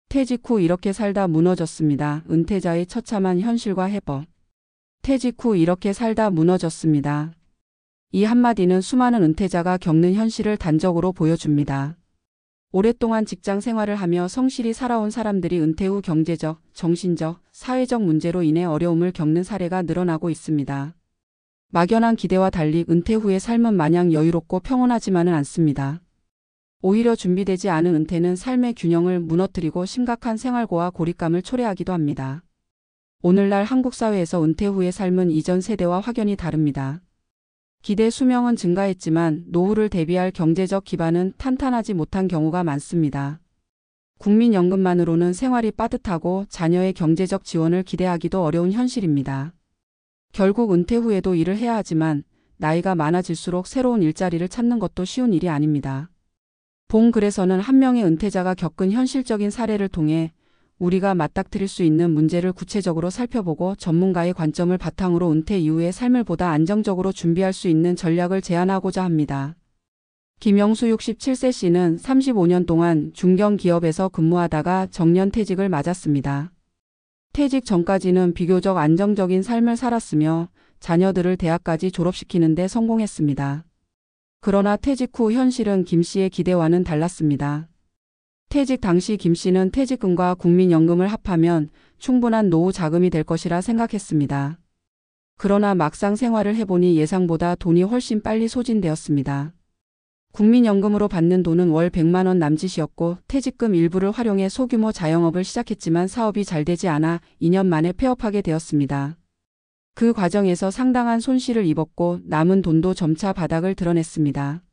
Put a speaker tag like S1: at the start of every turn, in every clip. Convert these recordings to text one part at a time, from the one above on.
S1: 퇴직 후 이렇게 살다 무너졌습니다. 은퇴자의 처참한 현실과 해법. 퇴직 후 이렇게 살다 무너졌습니다. 이 한마디는 수많은 은퇴자가 겪는 현실을 단적으로 보여줍니다. 오랫동안 직장 생활을 하며 성실히 살아온 사람들이 은퇴 후 경제적, 정신적, 사회적 문제로 인해 어려움을 겪는 사례가 늘어나고 있습니다. 막연한 기대와 달리 은퇴 후의 삶은 마냥 여유롭고 평온하지만은 않습니다. 오히려 준비되지 않은 은퇴는 삶의 균형을 무너뜨리고 심각한 생활고와 고립감을 초래하기도 합니다. 오늘날 한국 사회에서 은퇴 후의 삶은 이전 세대와 확연히 다릅니다. 기대 수명은 증가했지만 노후를 대비할 경제적 기반은 탄탄하지 못한 경우가 많습니다. 국민연금만으로는 생활이 빠듯하고 자녀의 경제적 지원을 기대하기도 어려운 현실입니다. 결국 은퇴 후에도 일을 해야 하지만 나이가 많아질수록 새로운 일자리를 찾는 것도 쉬운 일이 아닙니다. 본 글에서는 한 명의 은퇴자가 겪은 현실적인 사례를 통해 우리가 맞닥뜨릴 수 있는 문제를 구체적으로 살펴보고 전문가의 관점을 바탕으로 은퇴 이후의 삶을 보다 안정적으로 준비할 수 있는 전략을 제안하고자 합니다. 김영수 67세 씨는 35년 동안 중견기업에서 근무하다가 정년퇴직을 맞았습니다. 퇴직 전까지는 비교적 안정적인 삶을 살았으며 자녀들을 대학까지 졸업시키는 데 성공했습니다. 그러나 퇴직 후 현실은 김 씨의 기대와는 달랐습니다. 퇴직 당시 김 씨는 퇴직금과 국민연금을 합하면 충분한 노후 자금이 될 것이라 생각했습니다. 그러나 막상 생활을 해보니 예상보다 돈이 훨씬 빨리 소진되었습니다. 국민연금으로 받는 돈은 월 100만 원 남짓이었고 퇴직금 일부를 활용해 소규모 자영업을 시작했지만 사업이 잘 되지 않아 2년 만에 폐업하게 되었습니다. 그 과정에서 상당한 손실을 입었고 남은 돈도 점차 바닥을 드러냈습니다.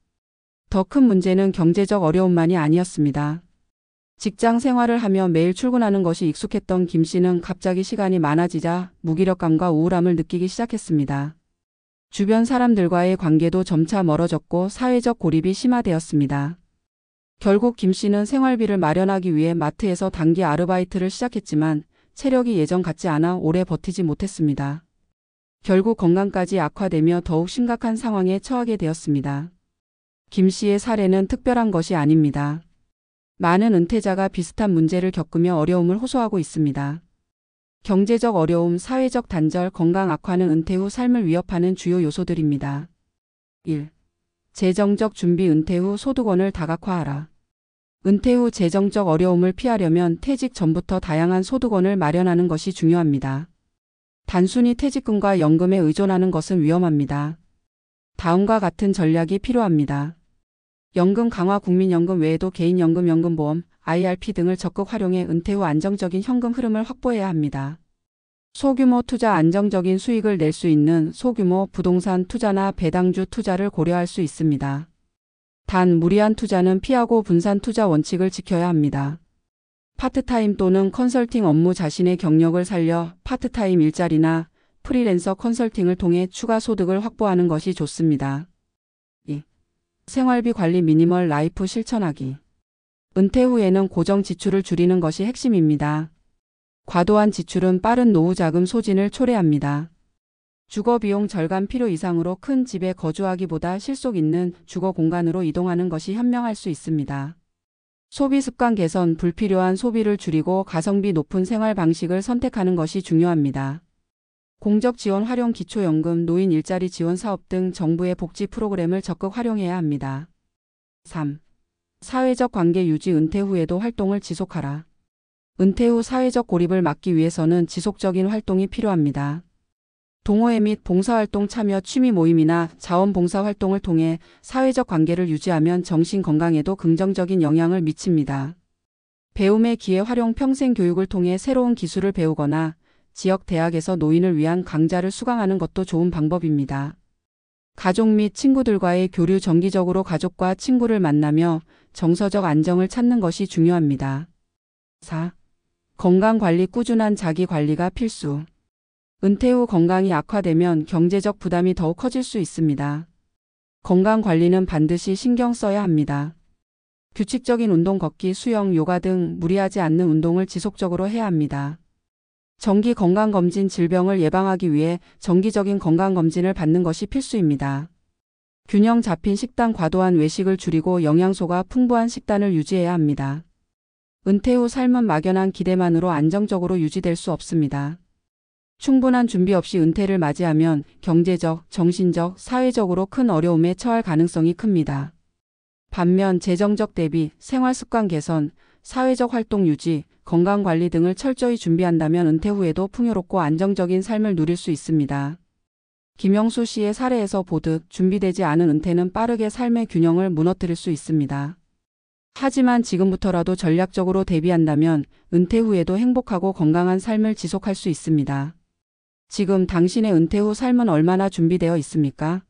S1: 더 큰 문제는 경제적 어려움만이 아니었습니다. 직장 생활을 하며 매일 출근하는 것이 익숙했던 김 씨는 갑자기 시간이 많아지자 무기력감과 우울함을 느끼기 시작했습니다. 주변 사람들과의 관계도 점차 멀어졌고 사회적 고립이 심화되었습니다. 결국 김 씨는 생활비를 마련하기 위해 마트에서 단기 아르바이트를 시작했지만 체력이 예전 같지 않아 오래 버티지 못했습니다. 결국 건강까지 악화되며 더욱 심각한 상황에 처하게 되었습니다. 김 씨의 사례는 특별한 것이 아닙니다. 많은 은퇴자가 비슷한 문제를 겪으며 어려움을 호소하고 있습니다. 경제적 어려움, 사회적 단절, 건강 악화는 은퇴 후 삶을 위협하는 주요 요소들입니다. 1. 재정적 준비. 은퇴 후 소득원을 다각화하라. 은퇴 후 재정적 어려움을 피하려면 퇴직 전부터 다양한 소득원을 마련하는 것이 중요합니다. 단순히 퇴직금과 연금에 의존하는 것은 위험합니다. 다음과 같은 전략이 필요합니다. 연금 강화. 국민연금 외에도 개인연금, 연금보험, IRP 등을 적극 활용해 은퇴 후 안정적인 현금 흐름을 확보해야 합니다. 소규모 투자. 안정적인 수익을 낼 수 있는 소규모 부동산 투자나 배당주 투자를 고려할 수 있습니다. 단 무리한 투자는 피하고 분산 투자 원칙을 지켜야 합니다. 파트타임 또는 컨설팅 업무. 자신의 경력을 살려 파트타임 일자리나 프리랜서 컨설팅을 통해 추가 소득을 확보하는 것이 좋습니다. 2. 생활비 관리. 미니멀 라이프 실천하기. 은퇴 후에는 고정 지출을 줄이는 것이 핵심입니다. 과도한 지출은 빠른 노후 자금 소진을 초래합니다. 주거 비용 절감. 필요 이상으로 큰 집에 거주하기보다 실속 있는 주거 공간으로 이동하는 것이 현명할 수 있습니다. 소비 습관 개선. 불필요한 소비를 줄이고 가성비 높은 생활 방식을 선택하는 것이 중요합니다. 공적 지원 활용. 기초연금, 노인 일자리 지원 사업 등 정부의 복지 프로그램을 적극 활용해야 합니다. 3. 사회적 관계 유지. 은퇴 후에도 활동을 지속하라. 은퇴 후 사회적 고립을 막기 위해서는 지속적인 활동이 필요합니다. 동호회 및 봉사활동 참여, 취미 모임이나 자원봉사 활동을 통해 사회적 관계를 유지하면 정신 건강에도 긍정적인 영향을 미칩니다. 배움의 기회 활용. 평생 교육을 통해 새로운 기술을 배우거나 지역 대학에서 노인을 위한 강좌를 수강하는 것도 좋은 방법입니다. 가족 및 친구들과의 교류. 정기적으로 가족과 친구를 만나며 정서적 안정을 찾는 것이 중요합니다. 4. 건강관리. 꾸준한 자기관리가 필수. 은퇴 후 건강이 악화되면 경제적 부담이 더욱 커질 수 있습니다. 건강관리는 반드시 신경 써야 합니다. 규칙적인 운동, 걷기, 수영, 요가 등 무리하지 않는 운동을 지속적으로 해야 합니다. 정기 건강검진. 질병을 예방하기 위해 정기적인 건강검진을 받는 것이 필수입니다. 균형 잡힌 식단. 과도한 외식을 줄이고 영양소가 풍부한 식단을 유지해야 합니다. 은퇴 후 삶은 막연한 기대만으로 안정적으로 유지될 수 없습니다. 충분한 준비 없이 은퇴를 맞이하면 경제적, 정신적, 사회적으로 큰 어려움에 처할 가능성이 큽니다. 반면 재정적 대비, 생활습관 개선, 사회적 활동 유지, 건강관리 등을 철저히 준비한다면 은퇴 후에도 풍요롭고 안정적인 삶을 누릴 수 있습니다. 김영수 씨의 사례에서 보듯 준비되지 않은 은퇴는 빠르게 삶의 균형을 무너뜨릴 수 있습니다. 하지만 지금부터라도 전략적으로 대비한다면 은퇴 후에도 행복하고 건강한 삶을 지속할 수 있습니다. 지금 당신의 은퇴 후 삶은 얼마나 준비되어 있습니까?